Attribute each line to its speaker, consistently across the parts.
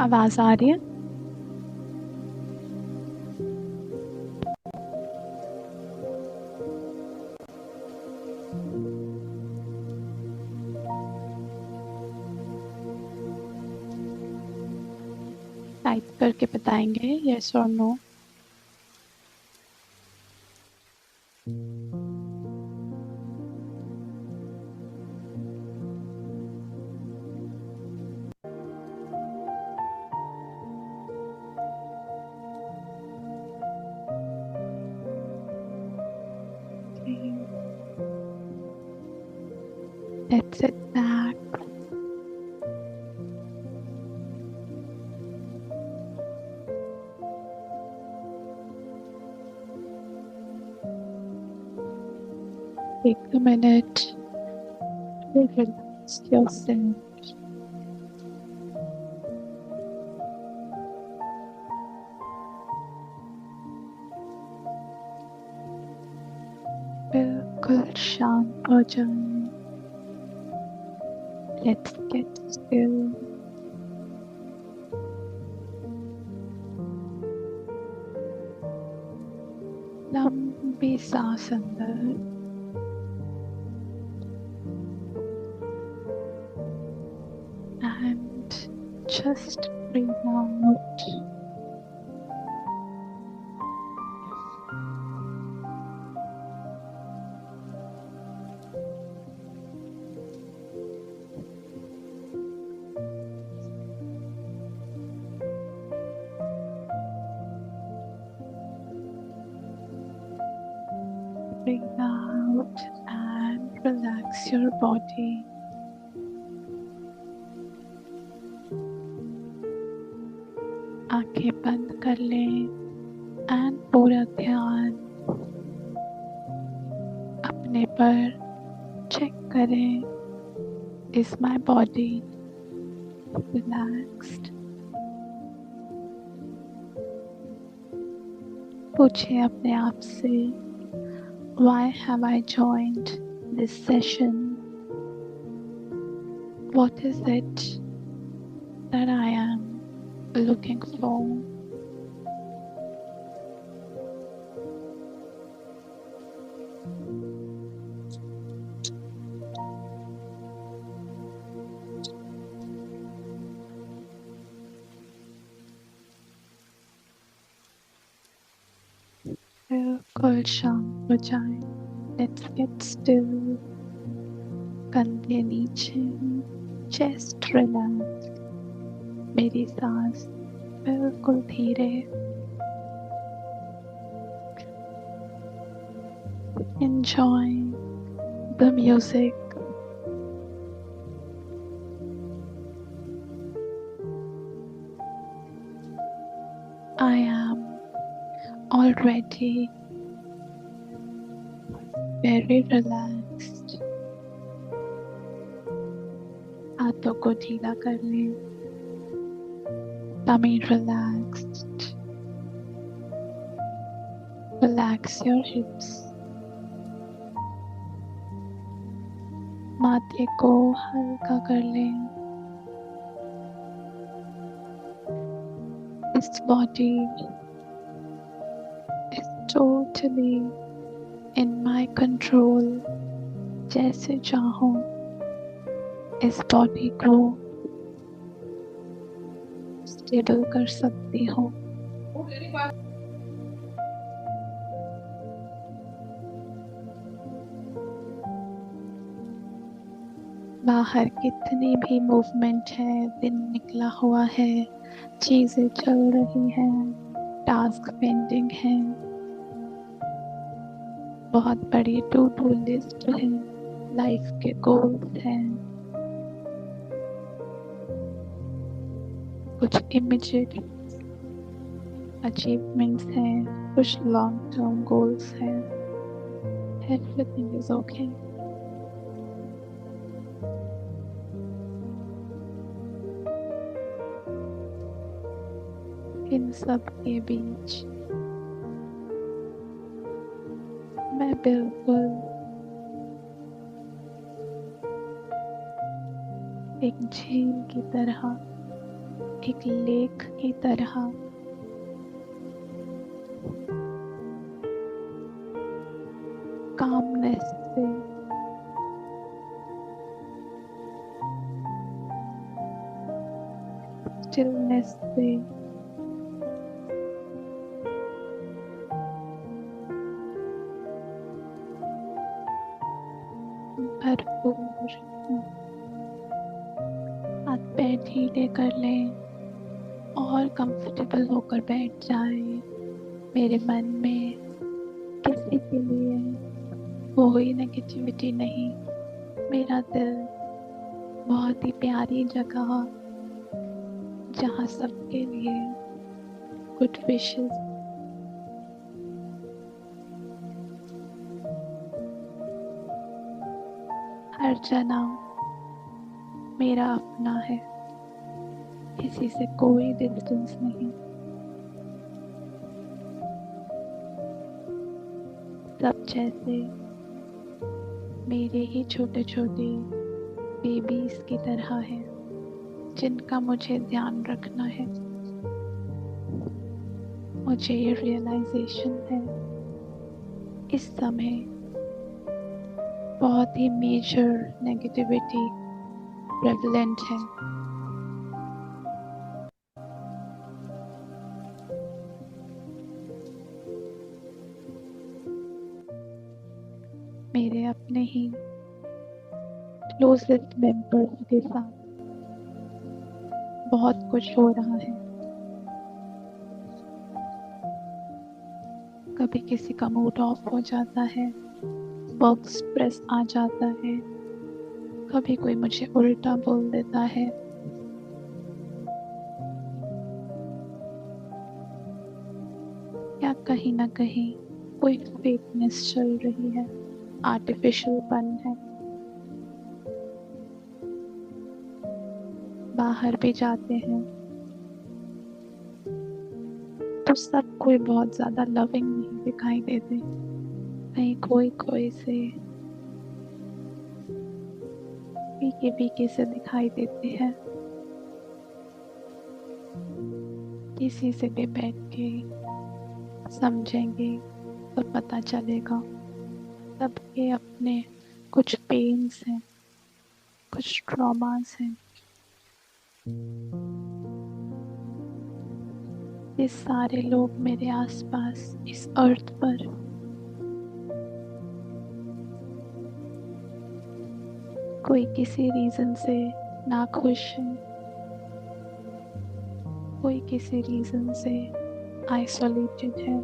Speaker 1: आवाज आ रही है? टाइप करके बताएंगे यस और no. Let's sit back. Take a minute to relax yourself. बिल्कुल शांत हो जाएं। Let's get still. लंबी सांस अंदर and just breathe out. Breathe out and relax your body. आंखें बंद कर लें and पूरा ध्यान अपने पर चेक करें. Is my body relaxed? पूछें अपने आप से, why have I joined this session? What is it that I am looking for? बिल्कुल शांत हो जाएं. Let's get still. कंधे नीचे, चेस्ट रिलैक्स. मेरी सांस बिल्कुल धीरे. Enjoying the music. I am already very relaxed. हाथों को ढीला कर लें. Tummy relaxed. Relax your hips. माथे को हल्का कर लें. This body is totally in my control. जैसे चाहूँ इस बॉडी को स्टेबल कर सकती हूँ. बाहर कितनी भी मूवमेंट है, दिन निकला हुआ है, चीजें चल रही हैं, टास्क पेंडिंग है, बहुत बड़ी टू डू लिस्ट है, लाइफ के गोल्स हैं, कुछ इमीडिएट अचीवमेंट्स हैं, कुछ लॉन्ग टर्म गोल्स हैं. Everything is okay. इन सब के बीच मैं बिल्कुल एक झील की तरह एक लेख की तरह कामनेस से स्टिलनेस से भरपूर हूँ। हाथ पैर ढीले कर लें और कंफर्टेबल होकर बैठ जाए। मेरे मन में किसी के लिए कोई नेगेटिविटी नहीं। मेरा दिल बहुत ही प्यारी जगह जहाँ सबके लिए गुड विशेस। हर जना मेरा अपना है, किसी से कोई डिस्टेंस नहीं। सब जैसे मेरे ही छोटे छोटे बेबीज की तरह है जिनका मुझे ध्यान रखना है। मुझे ये रियलाइजेशन है इस समय बहुत ही मेजर नेगेटिविटी प्रेवलेंट है। मेरे अपने ही क्लोजेस्ट मेंबर्स के साथ बहुत कुछ हो रहा है। कभी किसी का मूड ऑफ हो जाता है, वर्क स्ट्रेस आ जाता है, कभी कोई मुझे उल्टा बोल देता है। या कहीं ना कहीं कोई फेकनेस चल रही है, आर्टिफिशियल पन है। बाहर भी जाते हैं तो सब कोई बहुत ज्यादा लविंग नहीं दिखाई देते। कहीं कोई कोई से फीके फीके से दिखाई देते हैं। किसी से भी बैठ के समझेंगे तो पता चलेगा सबके अपने कुछ पेन्स हैं, कुछ ट्रॉमास हैं। ये सारे लोग मेरे आसपास इस अर्थ पर कोई किसी रीजन से नाखुश है, कोई किसी रीजन से आइसोलेटेड है।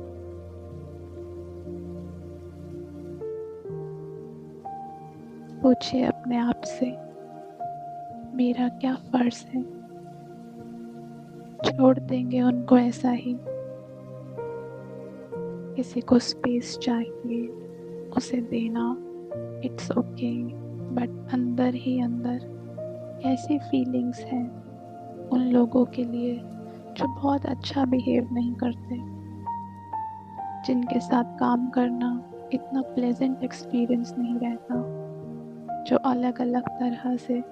Speaker 1: पूछिए अपने आप से, मेरा क्या फर्ज है? छोड़ देंगे उनको ऐसा ही। किसी को स्पेस चाहिए, उसे देना, इट्स ओके। बट अंदर ही अंदर ऐसी फीलिंग्स हैं उन लोगों के लिए जो बहुत अच्छा बिहेव नहीं करते, जिनके साथ काम करना इतना प्लेजेंट एक्सपीरियंस नहीं रहता, जो अलग अलग तरह से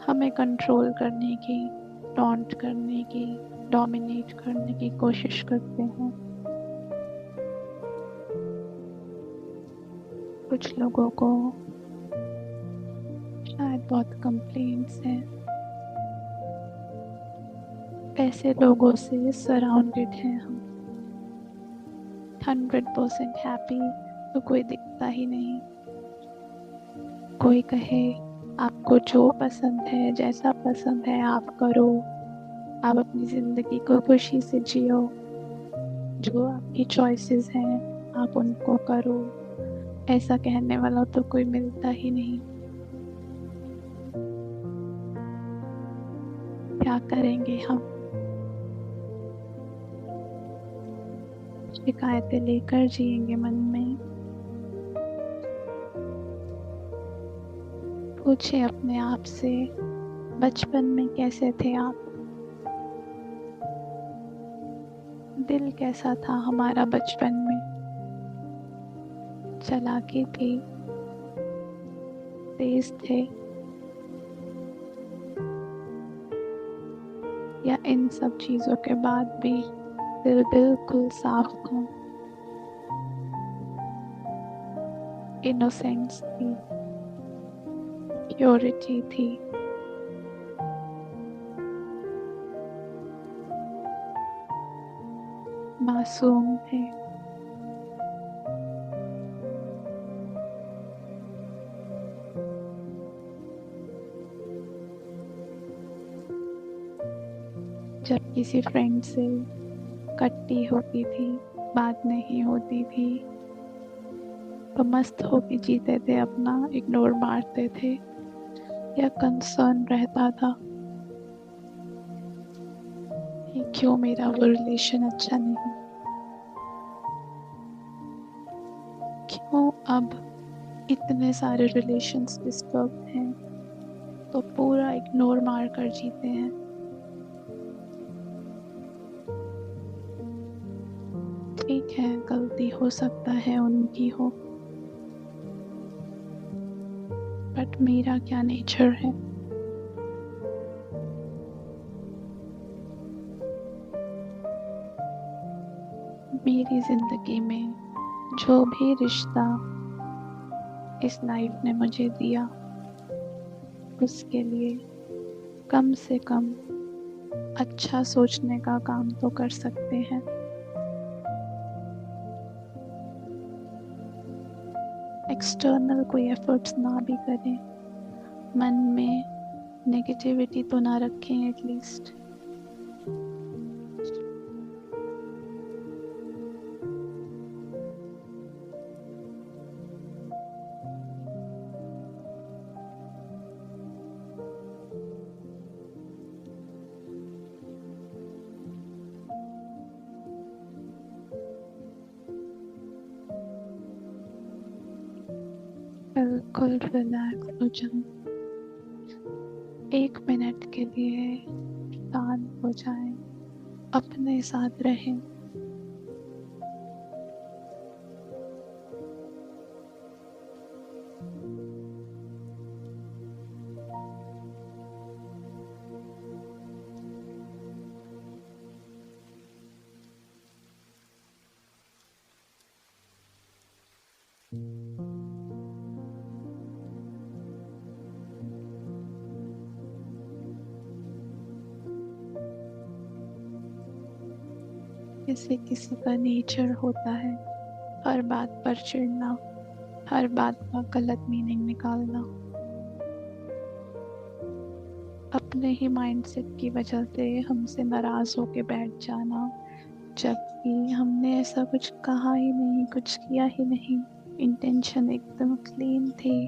Speaker 1: हमें कंट्रोल करने की, टॉन्ट करने की, डोमिनेट करने की कोशिश करते हैं। कुछ लोगों को शायद बहुत कंप्लेंट्स हैं, ऐसे लोगों से सराउंडेड हैं हम। 100% हैप्पी तो कोई दिखता ही नहीं। कोई कहे आपको जो पसंद है, जैसा पसंद है आप करो, आप अपनी ज़िंदगी को खुशी से जियो, जो आपकी चॉइसेस हैं आप उनको करो। ऐसा कहने वाला तो कोई मिलता ही नहीं। क्या करेंगे हम? शिकायतें लेकर जिएंगे मन में। पूछे अपने आप से, बचपन में कैसे थे आप? दिल कैसा था हमारा बचपन में? चालाकी थी, तेज थे, या इन सब चीज़ों के बाद भी दिल बिल्कुल साफ था, इनोसेंस थी, प्योरिटी थी। मासूम थे। जब किसी फ्रेंड से कट्टी होती थी, बात नहीं होती थी, तो मस्त होके जीते थे अपना, इग्नोर मारते थे या कंसर्न रहता था कि क्यों मेरा वो रिलेशन अच्छा नहीं, क्यों अब इतने सारे रिलेशंस डिस्टर्ब हैं, तो पूरा इग्नोर मार कर जीते हैं। ठीक है, गलती हो सकता है उनकी हो, बट मेरा क्या नेचर है। मेरी जिंदगी में जो भी रिश्ता इस लाइफ ने मुझे दिया, उसके लिए कम से कम अच्छा सोचने का काम तो कर सकते हैं। एक्सटर्नल कोई एफर्ट्स ना भी करें, मन में नेगेटिविटी तो ना रखें एटलीस्ट। बिल्कुल रिलैक्स हो जाएं, 1 मिनट के लिए शांत हो जाएं, अपने साथ रहें। किसी किसी का नेचर होता है हर बात पर चिढ़ना, हर बात का गलत मीनिंग निकालना, अपने ही माइंडसेट की वजह से हमसे नाराज होके बैठ जाना, जबकि हमने ऐसा कुछ कहा ही नहीं, कुछ किया ही नहीं, इंटेंशन एकदम क्लीन थी।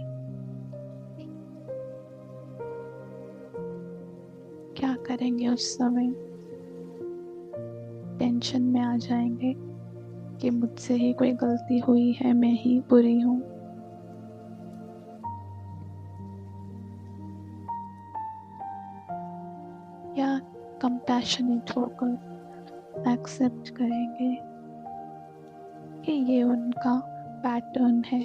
Speaker 1: क्या करेंगे उस समय? टेंशन में आ जाएंगे कि मुझसे ही कोई गलती हुई है, मैं ही बुरी हूँ। या कंपैशनेट होकर एक्सेप्ट करेंगे कि ये उनका पैटर्न है,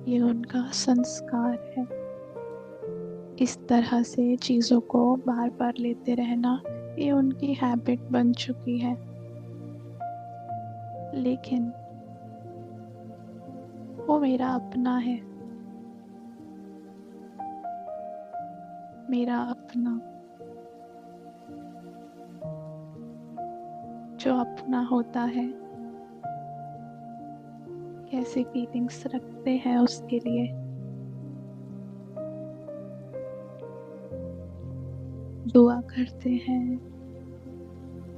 Speaker 1: ये उनका संस्कार है। इस तरह से चीज़ों को बार बार लेते रहना, ये उनकी हैबिट बन चुकी है। लेकिन वो मेरा अपना है, मेरा अपना। जो अपना होता है, कैसी फीलिंग्स रखते हैं उसके लिए। दुआ करते हैं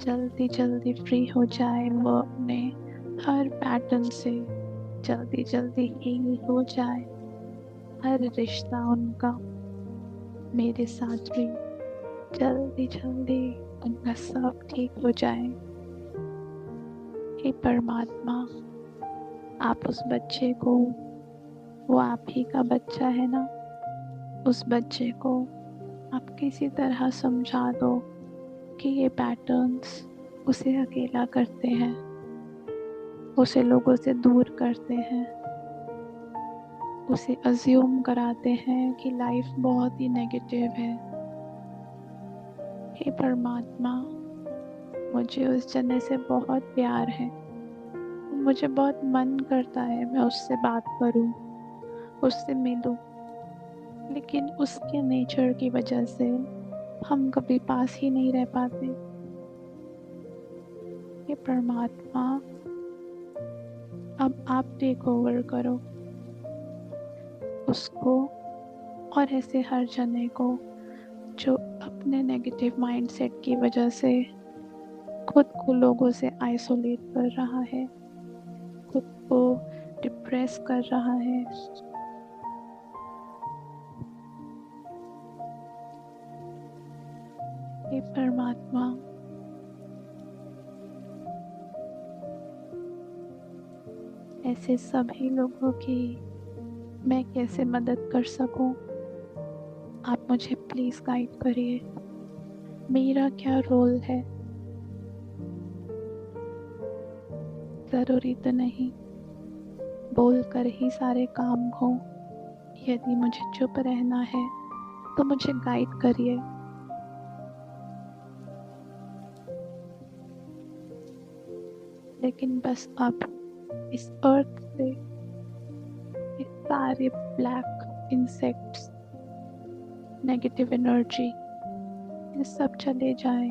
Speaker 1: जल्दी जल्दी फ्री हो जाए वो अपने हर पैटर्न से, जल्दी जल्दी हील हो जाए हर रिश्ता उनका, मेरे साथ भी जल्दी जल्दी उनका सब ठीक हो जाए। हे परमात्मा, आप उस बच्चे को, वो आप ही का बच्चा है ना, उस बच्चे को आप किसी तरह समझा दो कि ये पैटर्न्स उसे अकेला करते हैं, उसे लोगों से दूर करते हैं, उसे अज्यूम कराते हैं कि लाइफ बहुत ही नेगेटिव है, हे परमात्मा, मुझे उस जने से बहुत प्यार है। मुझे बहुत मन करता है मैं उससे बात करूं, उससे मिलूं, लेकिन उसके नेचर की वजह से हम कभी पास ही नहीं रह पाते। हे परमात्मा, अब आप टेक ओवर करो उसको और ऐसे हर जने को जो अपने नेगेटिव माइंडसेट की वजह से खुद को लोगों से आइसोलेट कर रहा है, खुद को डिप्रेस कर रहा है। हे परमात्मा, ऐसे सभी लोगों की मैं कैसे मदद कर सकूं, आप मुझे प्लीज गाइड करिए। मेरा क्या रोल है? जरूरी तो नहीं बोल कर ही सारे काम हो। यदि मुझे चुप रहना है तो मुझे गाइड करिए। लेकिन बस अब इस अर्थ से ये सारे ब्लैक इंसेक्ट्स, नेगेटिव एनर्जी, ये सब चले जाएं।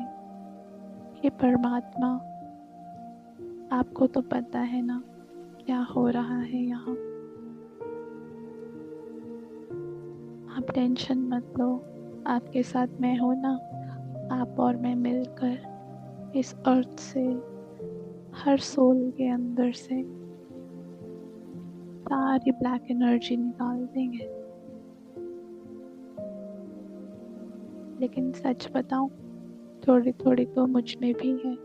Speaker 1: हे परमात्मा, आपको तो पता है ना क्या हो रहा है यहाँ। आप टेंशन मत लो, आपके साथ मैं हूँ ना। आप और मैं मिलकर इस अर्थ से, हर सोल के अंदर से सारी ब्लैक एनर्जी निकाल देंगे। लेकिन सच बताऊं, थोड़ी थोड़ी तो मुझ में भी है।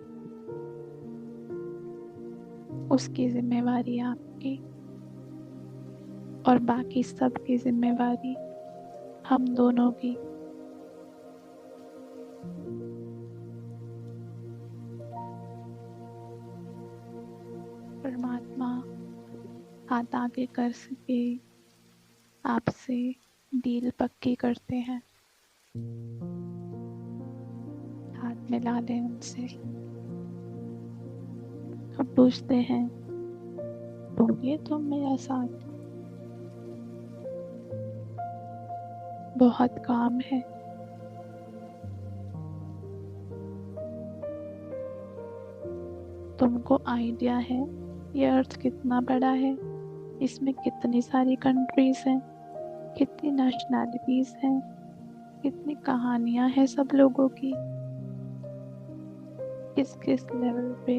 Speaker 1: उसकी जिम्मेवारी आपकी और बाकी सब की जिम्मेवारी हम दोनों की। परमात्मा हाथ आगे कर सके आपसे डील पक्की करते हैं। हाथ मिला लें उनसे। अब पूछते हैं, दोगे तुम मेरा साथ? बहुत काम है। तुमको आइडिया है ये अर्थ कितना बड़ा है? इसमें कितनी सारी कंट्रीज हैं, कितनी नेशनैलिटीज हैं, कितनी कहानियां हैं सब लोगों की। किस किस लेवल पे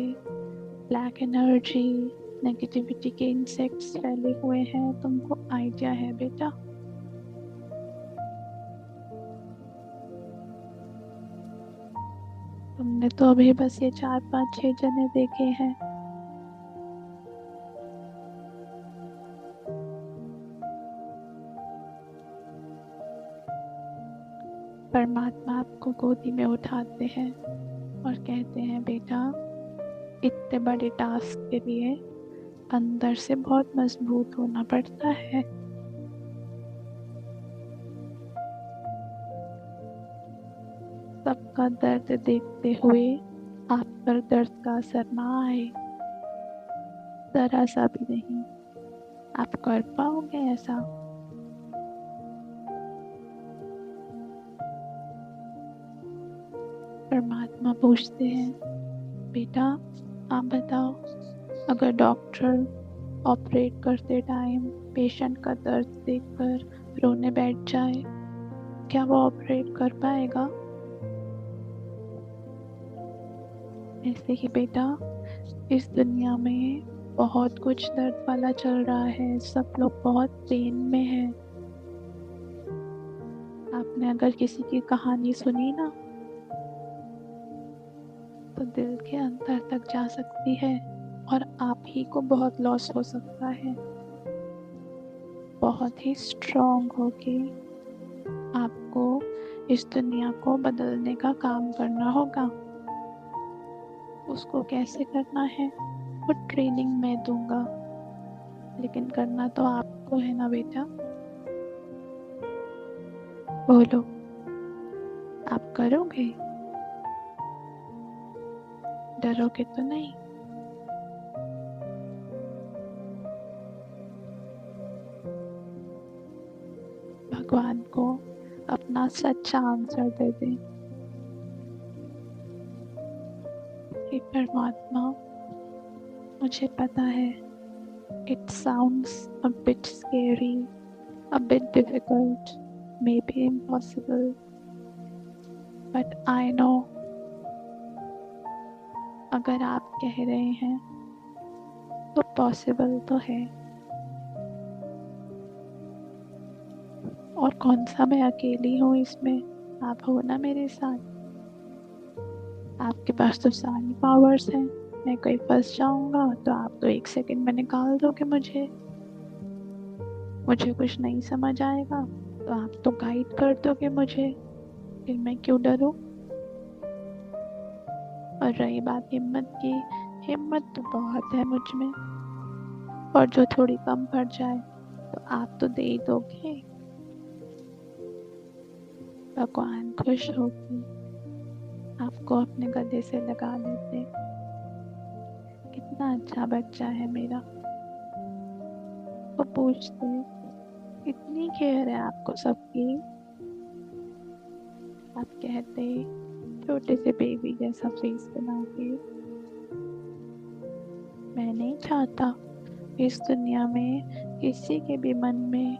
Speaker 1: ब्लैक एनर्जी, नेगेटिविटी के इंसेक्ट्स फैले हुए हैं, तुमको आइडिया है बेटा? तुमने तो अभी बस ये 4 5 6 जने देखे हैं। परमात्मा आपको गोदी में उठाते हैं और कहते हैं, बेटा इतने बड़े टास्क के लिए अंदर से बहुत मजबूत होना पड़ता है। सबका दर्द देखते हुए आप पर दर्द का असर ना आए, जरा सा भी नहीं। आप कर पाओगे ऐसा? परमात्मा पूछते हैं, बेटा आप बताओ, अगर डॉक्टर ऑपरेट करते टाइम पेशेंट का दर्द देखकर रोने बैठ जाए, क्या वो ऑपरेट कर पाएगा? ऐसे ही बेटा इस दुनिया में बहुत कुछ दर्द वाला चल रहा है, सब लोग बहुत पेन में हैं। आपने अगर किसी की कहानी सुनी ना तो दिल के अंदर तक जा सकती है और आप ही को बहुत लॉस हो सकता है। बहुत ही स्ट्रॉन्ग होके आपको इस दुनिया को बदलने का काम करना होगा। उसको कैसे करना है वो ट्रेनिंग मैं दूंगा, लेकिन करना तो आपको है ना बेटा। बोलो, आप करोगे? डरोगे तो नहीं? भगवान को अपना सच्चा आंसर दे दे। हे परमात्मा, मुझे पता है it sounds a bit scary, a bit difficult, maybe impossible, but I know अगर आप कह रहे हैं तो पॉसिबल तो है। और कौन सा मैं अकेली हूँ इसमें, आप हो ना मेरे साथ। आपके पास तो सारी पावर्स हैं। मैं कहीं फंस जाऊंगा तो आप तो 1 सेकंड में निकाल दोगे मुझे कुछ नहीं समझ आएगा तो आप तो गाइड कर दोगे मुझे। फिर मैं क्यों डरूं? और रही बात हिम्मत की, हिम्मत तो बहुत है मुझ में, और जो थोड़ी कम पड़ जाए तो आप तो दे ही दोगे। भगवान खुश होगी आपको अपने गले से लगा लेते। कितना अच्छा बच्चा है मेरा। वो पूछते इतनी केयर है आपको सबकी। आप कहते छोटे से बेबी जैसा फेस बना के। मैं नहीं चाहता इस दुनिया में किसी के भी मन में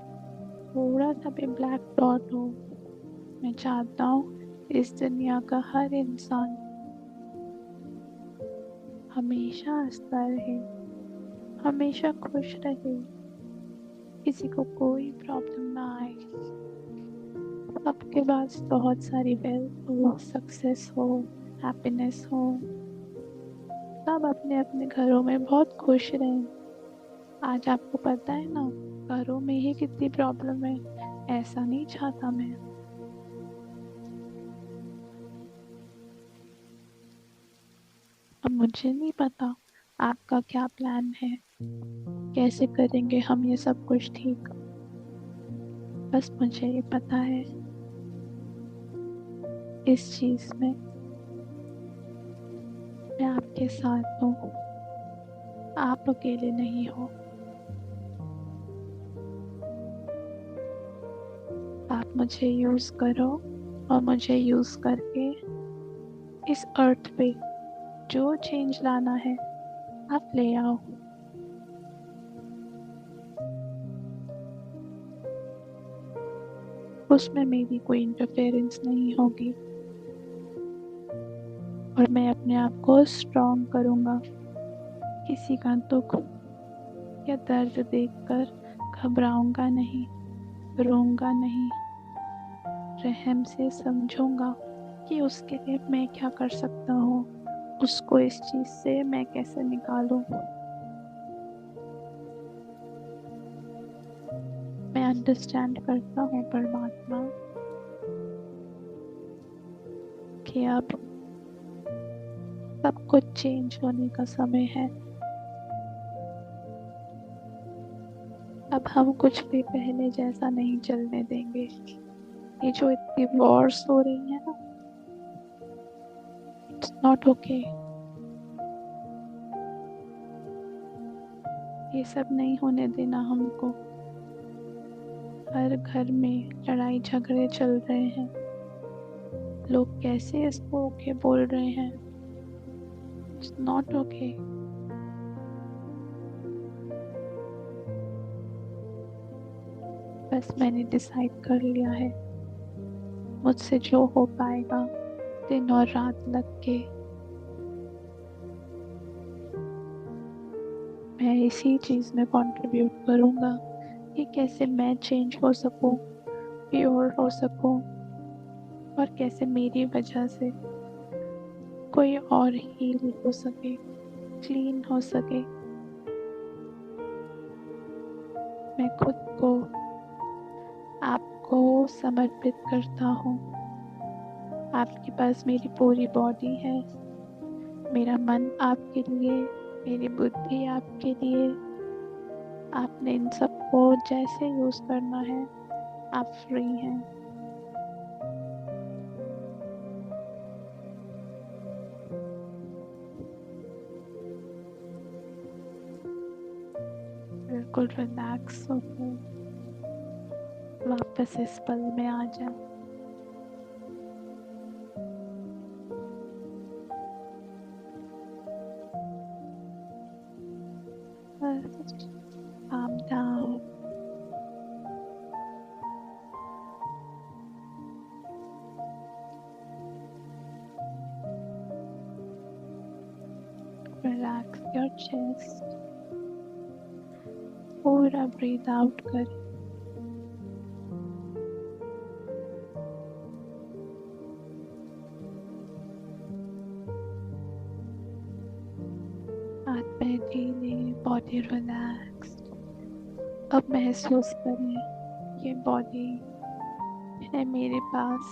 Speaker 1: थोड़ा सा भी ब्लैक डॉट हो। मैं चाहता हूँ इस दुनिया का हर इंसान हमेशा हंसता रहे, हमेशा खुश रहे, किसी को कोई प्रॉब्लम ना आए। आपके पास बहुत सारी वेल्थ हो, सक्सेस हो, हैप्पीनेस हो, सब अपने अपने घरों में बहुत खुश रहें। आज आपको पता है ना, घरों में ही कितनी प्रॉब्लम है। ऐसा नहीं चाहता मैं। अब मुझे नहीं पता आपका क्या प्लान है, कैसे करेंगे हम ये सब कुछ ठीक। बस मुझे ये पता है इस चीज में मैं आपके साथ हूँ। आप अकेले नहीं हो। आप मुझे यूज करो और मुझे यूज करके इस अर्थ पे जो चेंज लाना है आप ले आओ। उसमें मेरी कोई इंटरफेरेंस नहीं होगी और मैं अपने आप को स्ट्रॉन्ग करूँगा। किसी का दुख या दर्द देखकर घबराऊंगा नहीं, रोऊंगा नहीं। रहम से समझूंगा कि उसके लिए मैं क्या कर सकता हूँ, उसको इस चीज से मैं कैसे निकालूं। मैं अंडरस्टैंड करता हूँ परमात्मा कि अब सब कुछ चेंज होने का समय है। अब हम कुछ भी पहले जैसा नहीं चलने देंगे। ये जो इतनी वॉर्स हो रही है ना, इट्स नॉट ओके। ये सब नहीं होने देना हमको। हर घर में लड़ाई झगड़े चल रहे हैं। लोग कैसे इसको ओके बोल रहे हैं? It's not okay. बस मैंने डिसाइड कर लिया है, मुझसे जो हो पाएगा दिन और रात लग के मैं इसी चीज में कंट्रीब्यूट करूंगा कि कैसे मैं चेंज हो सकूं, प्योर हो सकूं, और कैसे मेरी वजह से कोई और हील हो सके, क्लीन हो सके। मैं खुद को आपको समर्पित करता हूँ। आपके पास मेरी पूरी बॉडी है, मेरा मन आपके लिए, मेरी बुद्धि आपके लिए। आपने इन सबको जैसे यूज करना है, आप फ्री हैं। बिल्कुल रिलैक्स होकर वापस इस पल में आ जाए। बस calm down, relax your chest, पूरा ब्रीथ आउट कर। हाथ पैर ढीले, बॉडी रिलैक्स्ड। अब महसूस करें ये बॉडी है मेरे पास,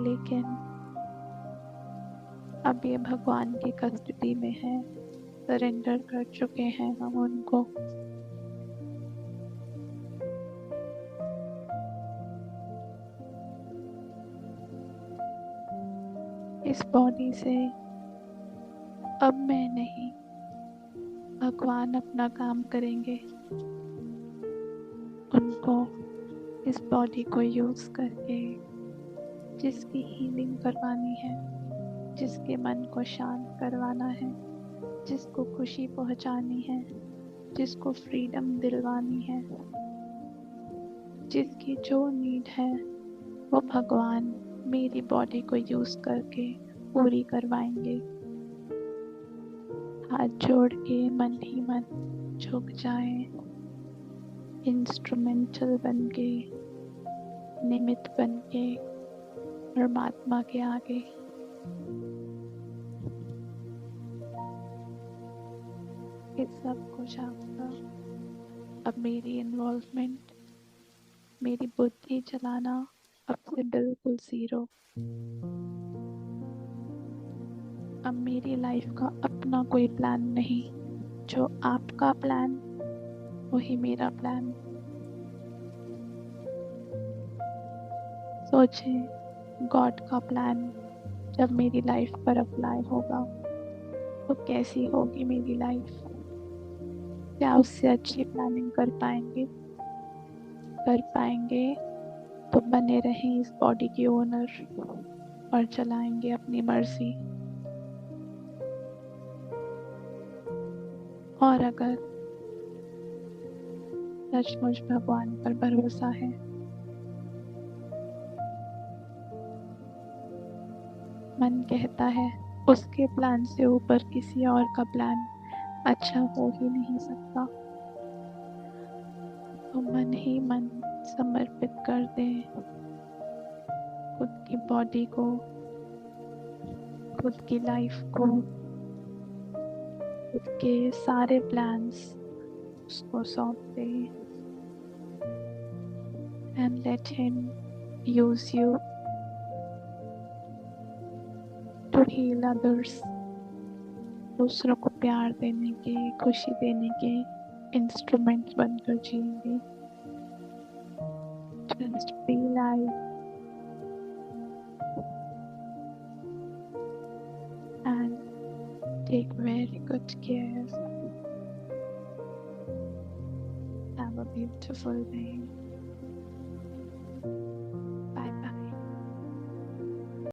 Speaker 1: लेकिन अब ये भगवान की कस्टडी में है। सरेंडर कर चुके हैं हम उनको। इस बॉडी से अब मैं नहीं, भगवान अपना काम करेंगे। उनको इस बॉडी को यूज़ करके जिसकी हीलिंग करवानी है, जिसके मन को शांत करवाना है, जिसको खुशी पहुंचानी है, जिसको फ्रीडम दिलवानी है, जिसकी जो नीड है वो भगवान मेरी बॉडी को यूज़ करके पूरी करवाएंगे। हाथ जोड़ के मन ही मन झुक जाएं, इंस्ट्रूमेंटल बन के, निमित्त बन के परमात्मा के आगे। ये सब कुछ आपका। अब मेरी इन्वॉल्वमेंट, मेरी बुद्धि चलाना अब से बिल्कुल ज़ीरो। अब मेरी लाइफ का अपना कोई प्लान नहीं, जो आपका प्लान वही मेरा प्लान। सोचें गॉड का प्लान जब मेरी लाइफ पर अप्लाई होगा तो कैसी होगी मेरी लाइफ। क्या उससे अच्छी प्लानिंग कर पाएंगे? कर पाएंगे तो बने रहें इस बॉडी के ओनर और चलाएंगे अपनी मर्जी। और अगर सचमुच भगवान पर भरोसा है, मन कहता है उसके प्लान से ऊपर किसी और का प्लान अच्छा हो ही नहीं सकता, तो मन ही मन समर्पित कर दे खुद की बॉडी को, खुद की लाइफ को, खुद के सारे प्लान्स उसको सौंप दे। And let him use you to heal others. दूसरों को प्यार देने के, खुशी देने के इंस्ट्रूमेंट्स बनकर जिएंगे। Just be live and take very good care. Have a beautiful day.